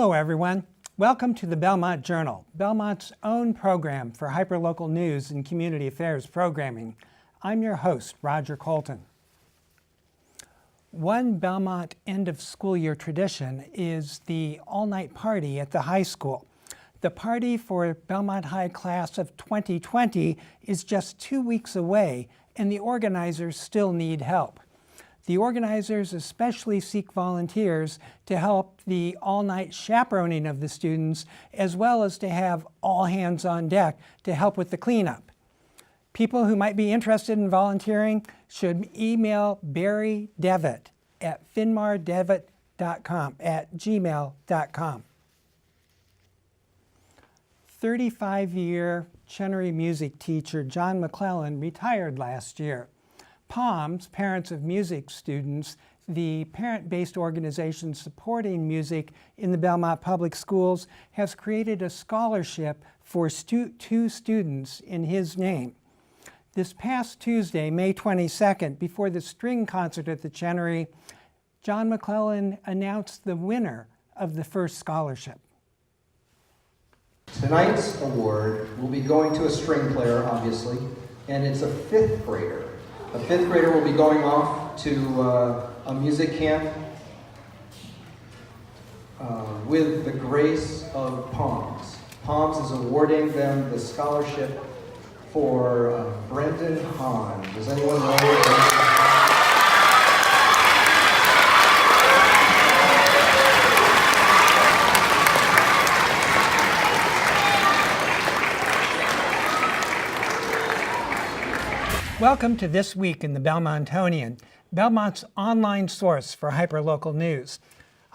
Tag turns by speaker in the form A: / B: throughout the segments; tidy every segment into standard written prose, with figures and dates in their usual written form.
A: Hello everyone. Welcome to the Belmont Journal, Belmont's own program for hyperlocal news and community affairs programming. I'm your host, Roger Colton. One Belmont end of school year tradition is the all-night party at the high school. The party for Belmont High class of 2020 is just 2 weeks away, and the organizers still need help. The organizers especially seek volunteers to help the all-night chaperoning of the students, as well as to have all hands on deck to help with the cleanup. People who might be interested in volunteering should email Barry Devitt at finmardevitt.com@gmail.com. 35-year Chenery music teacher John McClellan retired last year. POMS, Parents of Music Students, the parent-based organization supporting music in the Belmont Public Schools, has created a scholarship for two students in his name. This past Tuesday, May 22nd, before the string concert at the Chenery, John McClellan announced the winner of the first scholarship.
B: Tonight's award will be going to a string player, obviously, and it's a fifth grader. A fifth grader will be going off to a music camp with the grace of POMS. POMS is awarding them the scholarship for Brendan Hahn. Does anyone know Brendan?
A: Welcome to This Week in the Belmontonian, Belmont's online source for hyperlocal news.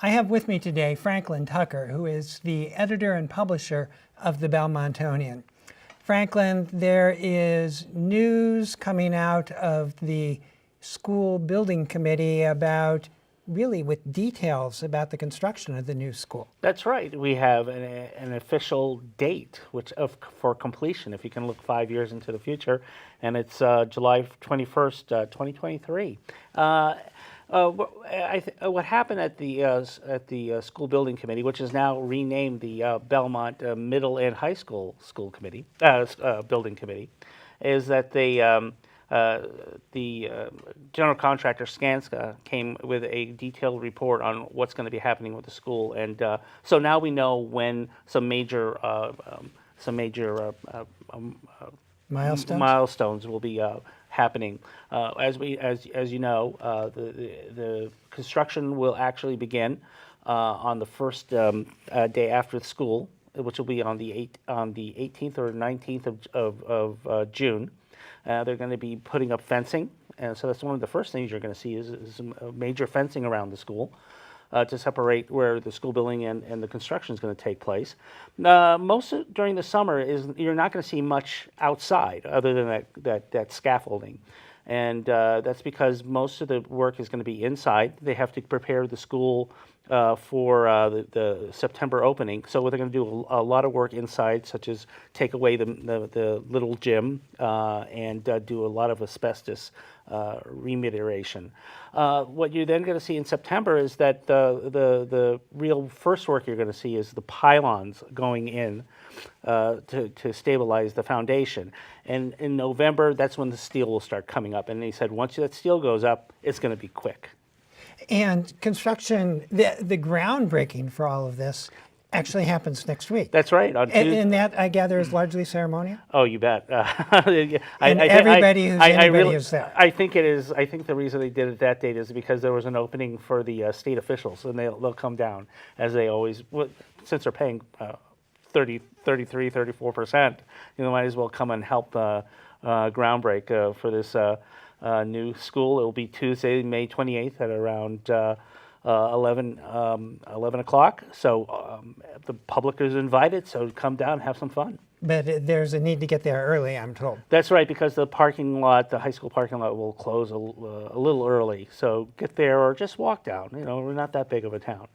A: I have with me today Franklin Tucker, who is the editor and publisher of the Belmontonian. Franklin, there is news coming out of the school building committee about really with details about the construction of the new school.
C: That's right. We have an official date for completion, if you can look 5 years into the future, and it's July 21st, 2023. What happened at the school building committee, which is now renamed the Belmont Middle and High School Committee, building committee, is that the general contractor Skanska came with a detailed report on what's going to be happening with the school, and so now we know when some major milestones will be happening. As you know, the construction will actually begin on the first day after school, which will be on the 18th or 19th of June. They're going to be putting up fencing, and so that's one of the first things you're going to see is some major fencing around the school to separate where the school building and the construction is going to take place. During the summer you're not going to see much outside other than that scaffolding, and that's because most of the work is going to be inside. They have to prepare the school for the September opening. So they're going to do a lot of work inside, such as take away the little gym and do a lot of asbestos remediation. What you're then going to see in September is that the real first work you're going to see is the pylons going in to stabilize the foundation. And in November, that's when the steel will start coming up. And they said once that steel goes up, it's going to be quick.
A: And construction, the groundbreaking for all of this actually happens next week.
C: That's right.
A: And that, I gather, is largely ceremonial?
C: Oh, you bet.
A: Everybody who's there.
C: I think it is. I think the reason they did it that date is because there was an opening for the state officials, and they'll come down, as they always, since they're paying 33, 34%, might as well come and help groundbreak for this new school. It will be Tuesday, May 28th at around 11 o'clock. So the public is invited, so come down and have some fun.
A: But there's a need to get there early, I'm told.
C: That's right, because the parking lot, the high school parking lot, will close a little early. So get there or just walk down. We're not that big of a town.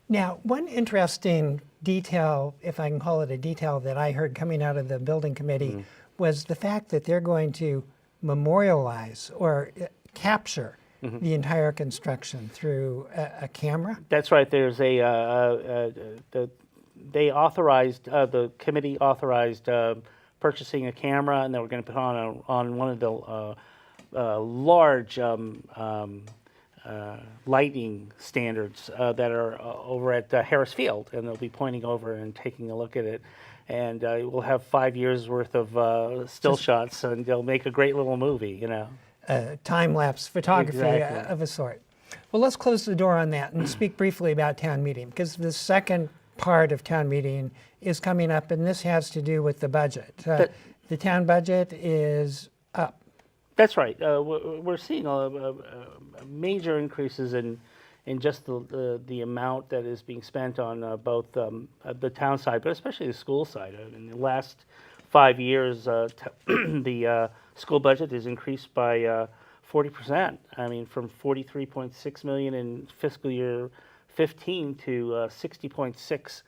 A: Now, one interesting detail, if I can call it a detail, that I heard coming out of the building committee was the fact that they're going to memorialize or capture the entire construction through a camera?
C: That's right. There's the committee authorized purchasing a camera, and they were going to put on one of the large lighting standards that are over at Harris Field, and they'll be pointing over and taking a look at it. And we'll have 5 years worth of still shots, and they'll make a great little movie, you know.
A: Time-lapse photography
C: Exactly.
A: of a sort. Well, let's close the door on that and speak briefly about town meeting, because the second part of town meeting is coming up, and this has to do with the budget. The town budget is up.
C: That's right. We're seeing major increases in just the amount that is being spent on both the town side, but especially the school side. In the last 5 years, the school budget has increased by 40%. I mean, from 43.6 million in fiscal year 15 to 60.6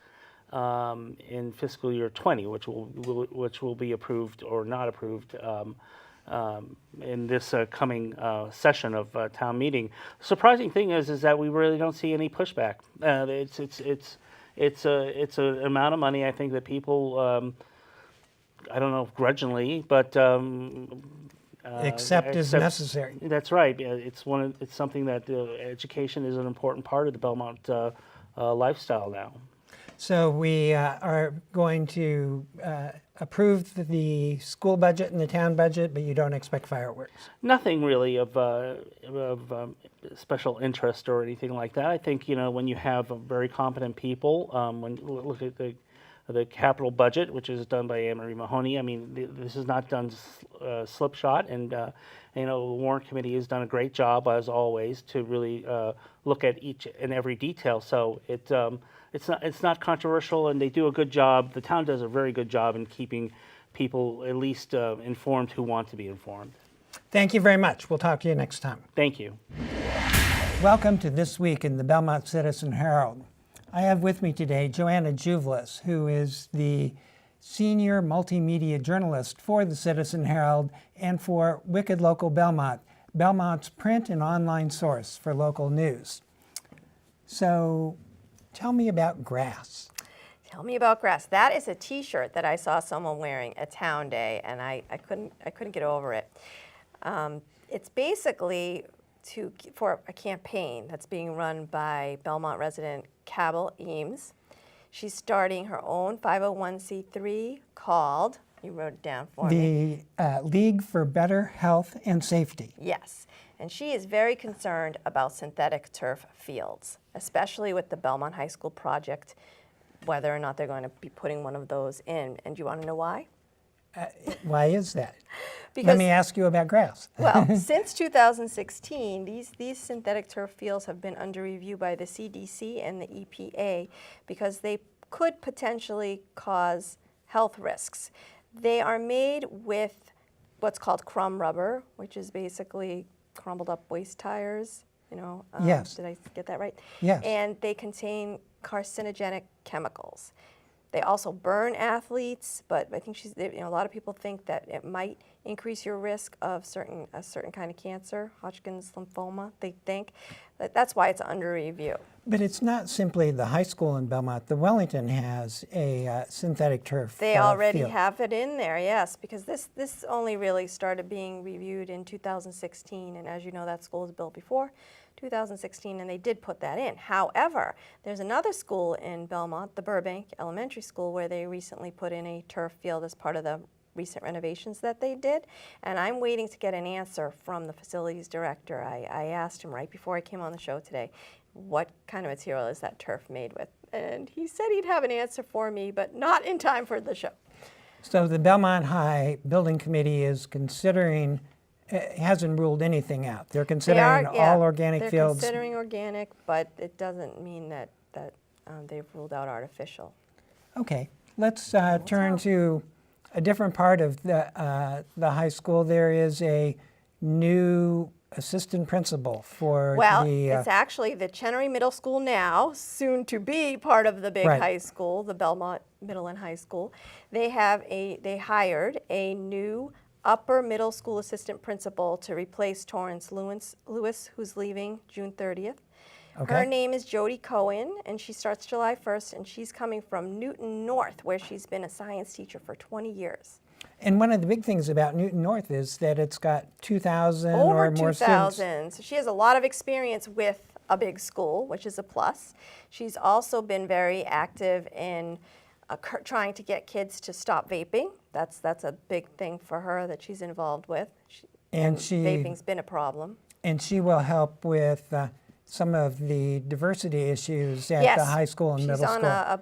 C: in fiscal year 20, which will be approved or not approved in this coming session of town meeting. Surprising thing is that we really don't see any pushback. It's an amount of money, I think, that people I don't know if grudgingly, but
A: Except as necessary.
C: That's right. It's something that education is an important part of the Belmont lifestyle now.
A: So we are going to approve the school budget and the town budget, but you don't expect fireworks.
C: Nothing really of special interest or anything like that. I think, you know, when you have very competent people, when you look at the capital budget, which is done by Anne Marie Mahoney. I mean, this is not done slipshod, and you know, the warrant committee has done a great job as always to really look at each and every detail. So it's not controversial, and they do a good job. The town does a very good job in keeping people at least informed who want to be informed.
A: Thank you very much. We'll talk to you next time.
C: Thank you.
A: Welcome to This Week in the Belmont Citizen-Herald. I have with me today Joanna Juvelis, who is the senior multimedia journalist for the Citizen-Herald and for Wicked Local Belmont, Belmont's print and online source for local news. So tell me about grass.
D: Tell me about grass. That is a T-shirt that I saw someone wearing at Town Day, and I couldn't get over it. It's basically for a campaign that's being run by Belmont resident Cabell Eames. She's starting her own 501c3 called, you wrote it down for me.
A: The League for Better Health and Safety.
D: Yes, and she is very concerned about synthetic turf fields, especially with the Belmont High School project, whether or not they're going to be putting one of those in. And do you want to know why?
A: Why is that?
D: Because,
A: let me ask you about grass.
D: Well, since 2016, these synthetic turf fields have been under review by the CDC and the EPA because they could potentially cause health risks. They are made with what's called crumb rubber, which is basically crumbled up waste tires. You know,
A: yes.
D: Did I get that right?
A: Yes.
D: And they contain carcinogenic chemicals. They also burn athletes, but I think a lot of people think that it might increase your risk of a certain kind of cancer, Hodgkin's lymphoma. They think that's why it's under review.
A: But it's not simply the high school in Belmont. The Wellington has a synthetic turf
D: They already
A: field.
D: have it in there, yes, because this only really started being reviewed in 2016, and as you know, that school was built before 2016, and they did put that in. However, there's another school in Belmont, the Burbank Elementary School, where they recently put in a turf field as part of the recent renovations that they did, and I'm waiting to get an answer from the facilities director. I asked him right before I came on the show today, what kind of material is that turf made with? And he said he'd have an answer for me, but not in time for the show.
A: So the Belmont High Building Committee is considering, hasn't ruled anything out. They're considering all organic fields.
D: They're considering organic, but it doesn't mean that they've ruled out artificial.
A: Okay, let's turn to a different part of the high school. There is a new assistant principal for
D: it's actually the Chenery Middle School now, soon to be part of the big high school, the Belmont Middle and High School. They hired a new upper middle school assistant principal to replace Torrance Lewis, who's leaving June 30th.
A: Okay.
D: Her name is Jody Cohen, and she starts July 1st, and she's coming from Newton North, where she's been a science teacher for 20 years.
A: And one of the big things about Newton North is that it's got 2,000
D: Over
A: or more students.
D: 2,000. So she has a lot of experience with a big school, which is a plus. She's also been very active in trying to get kids to stop vaping. That's a big thing for her that she's involved with. Vaping's been a problem.
A: And she will help with some of the diversity issues at the high school and middle school.
D: She's on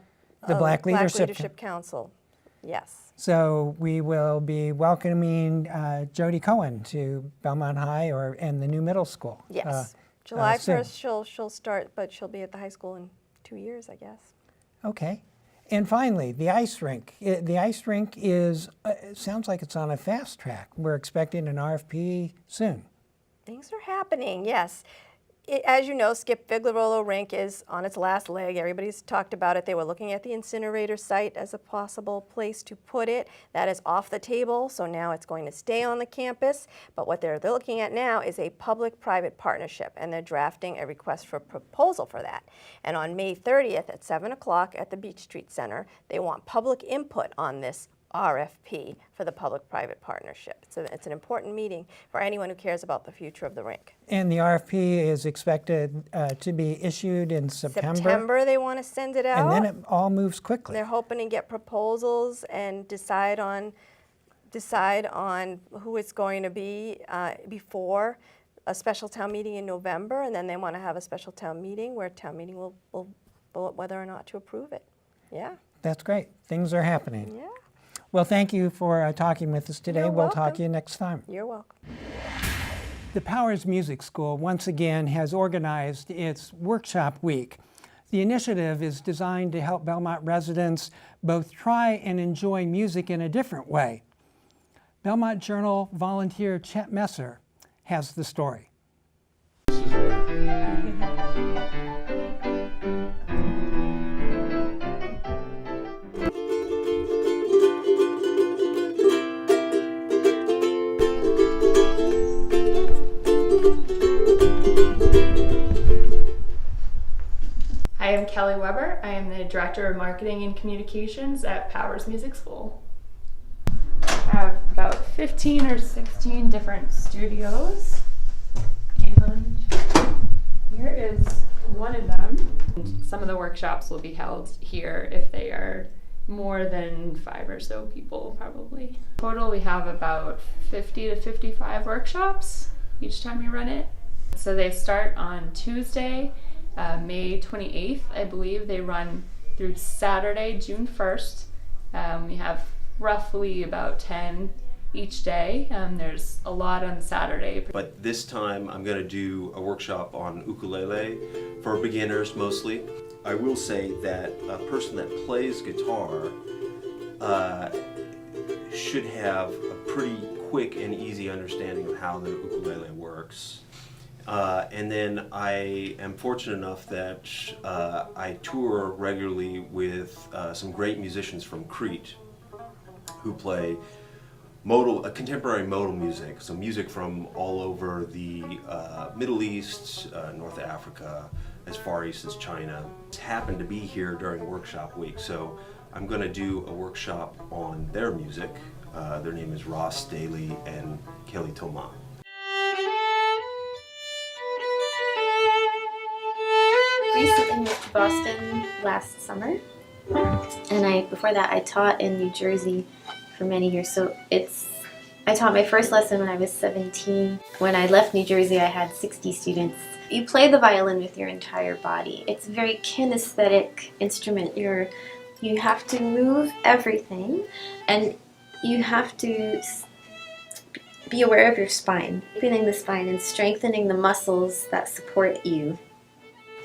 A: the Black Leadership
D: Council. Yes.
A: So we will be welcoming Jody Cohen to Belmont High and the new middle school.
D: Yes. July
A: soon.
D: 1st she'll start, but she'll be at the high school in 2 years, I guess.
A: Okay. And finally, the ice rink. The ice rink is, sounds like it's on a fast track. We're expecting an RFP soon.
D: Things are happening, yes. As you know, Skip Figliarolo Rink is on its last leg. Everybody's talked about it. They were looking at the incinerator site as a possible place to put it. That is off the table, so now it's going to stay on the campus. But what they're looking at now is a public-private partnership, and they're drafting a request for proposal for that. And on May 30th at 7 o'clock at the Beach Street Center, they want public input on this RFP for the public-private partnership. So it's an important meeting for anyone who cares about the future of the rink.
A: And the RFP is expected to be issued in September.
D: September they want to send it out.
A: And then it all moves quickly.
D: They're hoping to get proposals and decide on who it's going to be before a special town meeting in November, and then they want to have a special town meeting where town meeting will vote whether or not to approve it. Yeah.
A: That's great. Things are happening.
D: Yeah.
A: Well, thank you for talking with us today.
D: You're
A: We'll talk
D: welcome.
A: to you next time.
D: You're welcome.
A: The Powers Music School once again has organized its workshop week. The initiative is designed to help Belmont residents both try and enjoy music in a different way. Belmont Journal volunteer Chet Messer has the story.
E: Hi, I'm Kelly Weber. I am the Director of Marketing and Communications at Powers Music School. I have about 15 or 16 different studios, and here is one of them. Some of the workshops will be held here if they are more than 5 or so people, probably. Total, we have about 50 to 55 workshops each time we run it. So they start on Tuesday, May 28th, I believe. They run through Saturday, June 1st. We have roughly about 10 each day. There's a lot on Saturday.
F: But this time I'm going to do a workshop on ukulele for beginners mostly. I will say that a person that plays guitar should have a pretty quick and easy understanding of how the ukulele works. And then I am fortunate enough that I tour regularly with some great musicians from Crete who play contemporary modal music, so music from all over the Middle East, North Africa, as far east as China. It's happened to be here during workshop week, so I'm going to do a workshop on their music. Their name is Ross Daly and Kelly Thomas.
G: Recently moved to Boston last summer, and before that I taught in New Jersey for many years. So I taught my first lesson when I was 17. When I left New Jersey, I had 60 students. You play the violin with your entire body. It's a very kinesthetic instrument. You have to move everything, and you have to be aware of your spine, feeling the spine and strengthening the muscles that support you.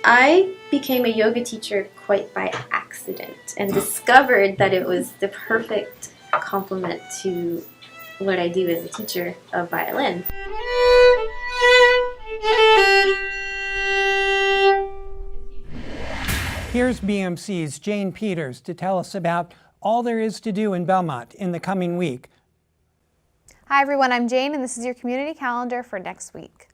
G: I became a yoga teacher quite by accident and discovered that it was the perfect complement to what I do as a teacher of violin.
A: Here's BMC's Jane Peters to tell us about all there is to do in Belmont in the coming week.
H: Hi everyone, I'm Jane and this is your community calendar for next week.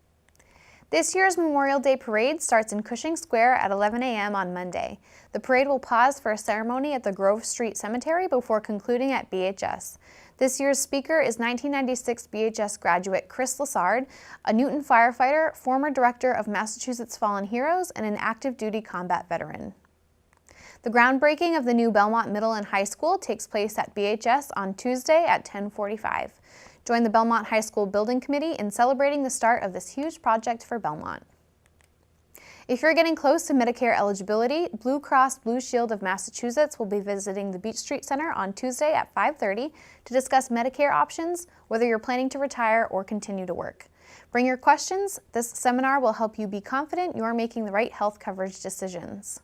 H: This year's Memorial Day Parade starts in Cushing Square at 11 a.m. on Monday. The parade will pause for a ceremony at the Grove Street Cemetery before concluding at BHS. This year's speaker is 1996 BHS graduate Chris Lassard, a Newton firefighter, former director of Massachusetts Fallen Heroes, and an active duty combat veteran. The groundbreaking of the new Belmont Middle and High School takes place at BHS on Tuesday at 10:45. Join the Belmont High School Building Committee in celebrating the start of this huge project for Belmont. If you're getting close to Medicare eligibility, Blue Cross Blue Shield of Massachusetts will be visiting the Beach Street Center on Tuesday at 5:30 to discuss Medicare options, whether you're planning to retire or continue to work. Bring your questions. This seminar will help you be confident you're making the right health coverage decisions.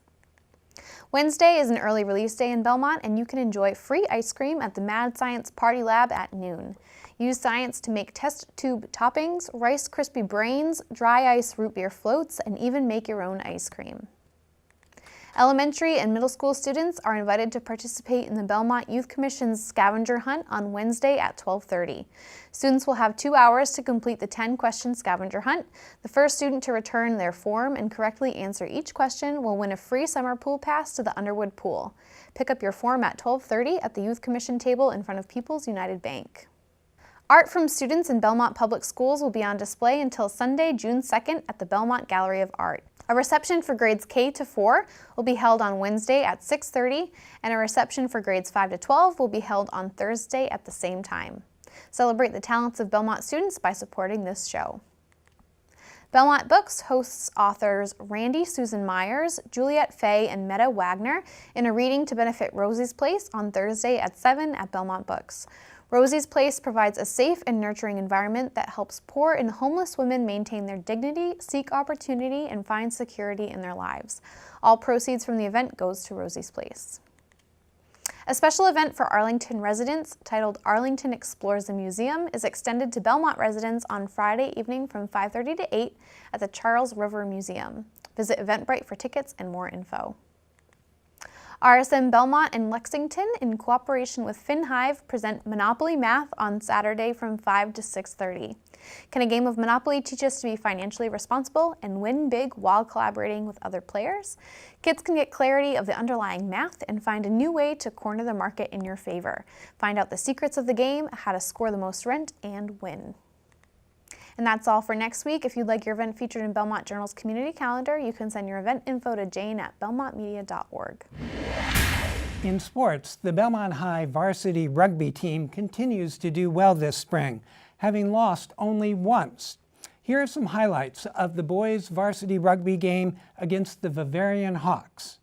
H: Wednesday is an early release day in Belmont, and you can enjoy free ice cream at the Mad Science Party Lab at noon. Use science to make test tube toppings, Rice Krispie Brains, dry ice root beer floats, and even make your own ice cream. Elementary and middle school students are invited to participate in the Belmont Youth Commission's scavenger hunt on Wednesday at 12:30. Students will have 2 hours to complete the 10-question scavenger hunt. The first student to return their form and correctly answer each question will win a free summer pool pass to the Underwood Pool. Pick up your form at 12:30 at the Youth Commission table in front of People's United Bank. Art from students in Belmont Public Schools will be on display until Sunday, June 2nd at the Belmont Gallery of Art. A reception for grades K to 4 will be held on Wednesday at 6:30, and a reception for grades 5 to 12 will be held on Thursday at the same time. Celebrate the talents of Belmont students by supporting this show. Belmont Books hosts authors Randy Susan Myers, Juliette Fay, and Meta Wagner in a reading to benefit Rosie's Place on Thursday at 7 at Belmont Books. Rosie's Place provides a safe and nurturing environment that helps poor and homeless women maintain their dignity, seek opportunity, and find security in their lives. All proceeds from the event goes to Rosie's Place. A special event for Arlington residents titled Arlington Explores the Museum is extended to Belmont residents on Friday evening from 5:30 to 8 at the Charles River Museum. Visit Eventbrite for tickets and more info. RSM Belmont and Lexington, in cooperation with FinHive, present Monopoly Math on Saturday from 5 to 6:30. Can a game of Monopoly teach us to be financially responsible and win big while collaborating with other players? Kids can get clarity of the underlying math and find a new way to corner the market in your favor. Find out the secrets of the game, how to score the most rent, and win. And that's all for next week. If you'd like your event featured in Belmont Journal's community calendar, you can send your event info to jane@belmontmedia.org.
A: In sports, the Belmont High varsity rugby team continues to do well this spring, having lost only once. Here are some highlights of the boys' varsity rugby game against the Bavarian Hawks.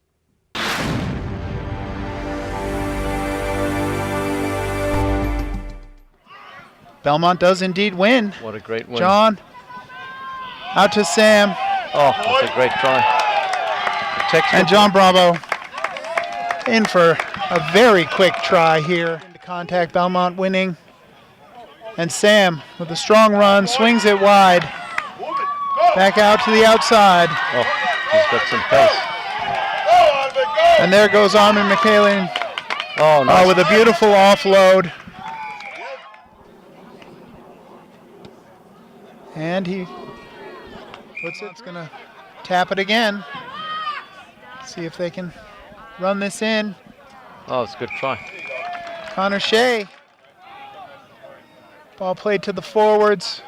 I: Belmont does indeed win.
J: What a great win.
I: John, out to Sam.
J: Oh, that's a great try.
I: And John Bravo in for a very quick try here. Into contact, Belmont winning. And Sam with a strong run, swings it wide. Back out to the outside.
J: Oh, he's got some pace.
I: And there goes Armin McKaylen.
J: Oh, nice.
I: With a beautiful offload. And he puts it, it's gonna tap it again. See if they can run this in.
J: Oh, it's a good try.
I: Connor Shea. Ball played to the forwards.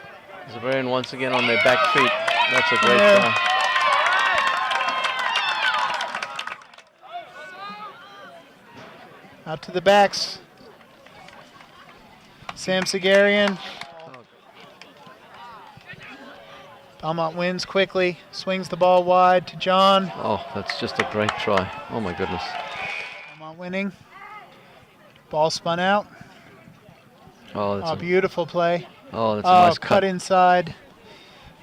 J: Bavarian once again on their back feet. That's a great try.
I: Out to the backs. Sam Segarian. Belmont wins quickly, swings the ball wide to John.
J: Oh, that's just a great try. Oh my goodness.
I: Belmont winning. Ball spun out.
J: Oh, that's
I: beautiful play.
J: Oh, that's a nice
I: cut inside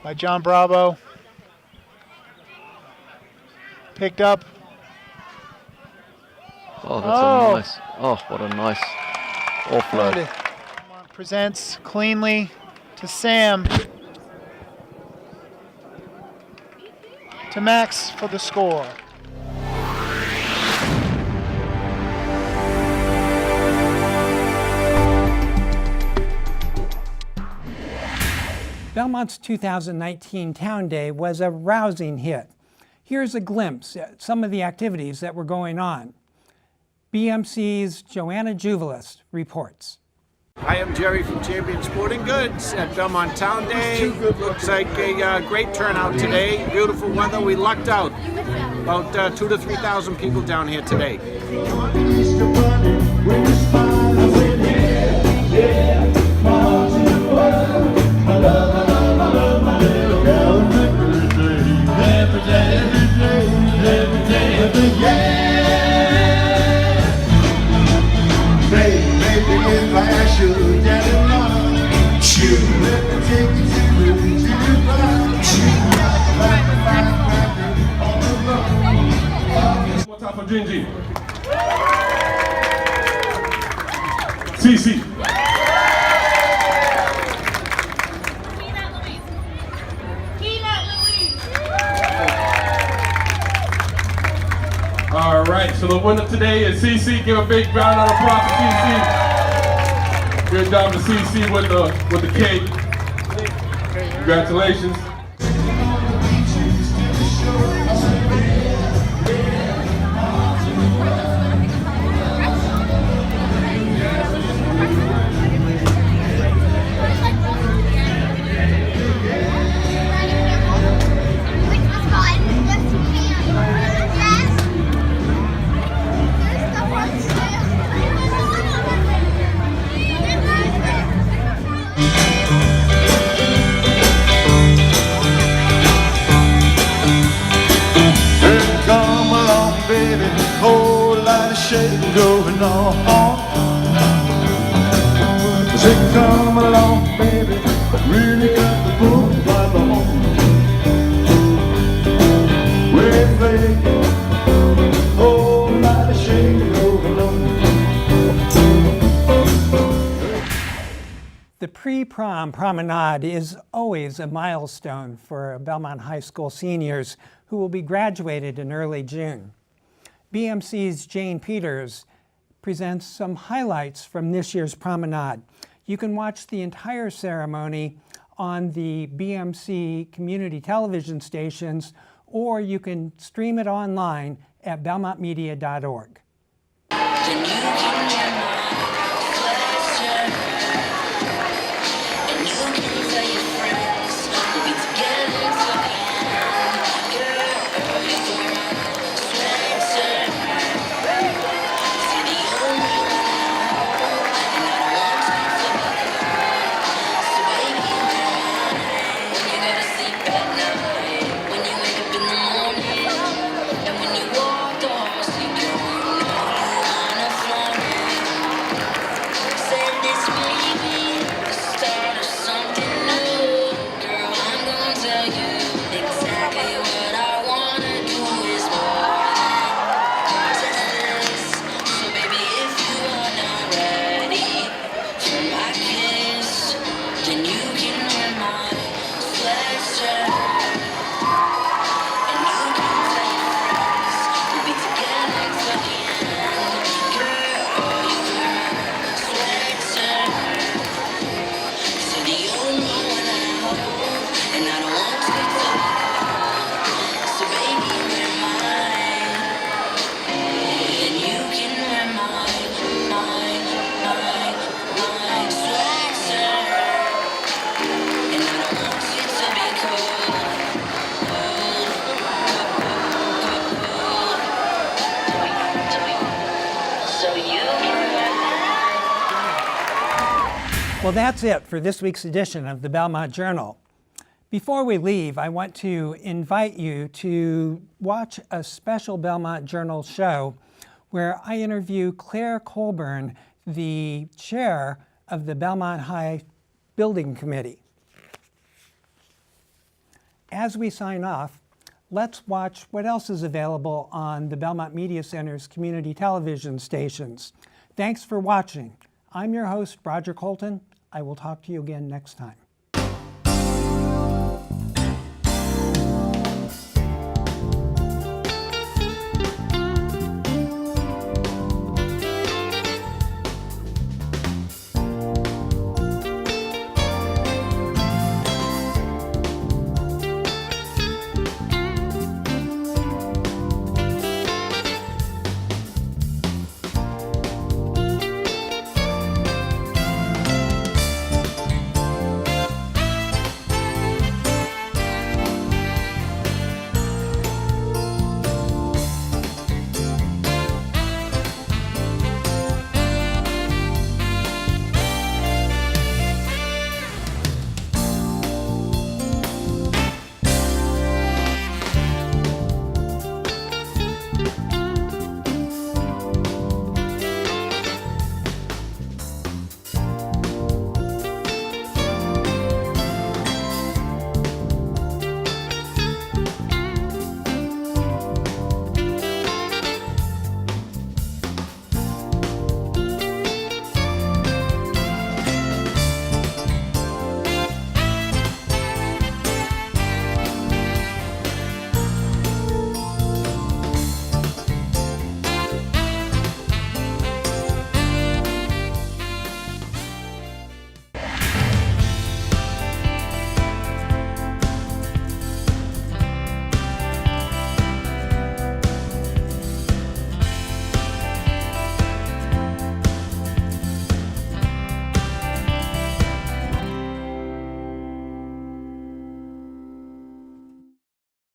I: by John Bravo. Picked up.
J: Oh, that's a nice. Oh, what a nice offload.
I: Belmont presents cleanly to Sam. To Max for the score.
A: Belmont's 2019 Town Day was a rousing hit. Here's a glimpse at some of the activities that were going on. BMC's Joanna Juvelis reports.
K: Hi, I'm Jerry from Champion Sporting Goods at Belmont Town Day. Looks like a great turnout today. Beautiful weather. We lucked out. About 2,000 to 3,000 people down here today.
L: One time for Gingy. CC. All right, so the winner today is CC. Give a big round of applause to CC. Good job to CC with the cake. Congratulations.
M: Going on. Say come along, baby, really got the boom right on. We're playing whole lot of shake going on.
A: The pre-prom promenade is always a milestone for Belmont High School seniors who will be graduated in early June. BMC's Jane Peters presents some highlights from this year's promenade. You can watch the entire ceremony on the BMC community television stations, or you can stream it online at belmontmedia.org. Well, that's it for this week's edition of the Belmont Journal. Before we leave, I want to invite you to watch a special Belmont Journal show where I interview Claire Colburn, the chair of the Belmont High Building Committee. As we sign off, let's watch what else is available on the Belmont Media Center's community television stations. Thanks for watching. I'm your host, Roger Colton. I will talk to you again next time.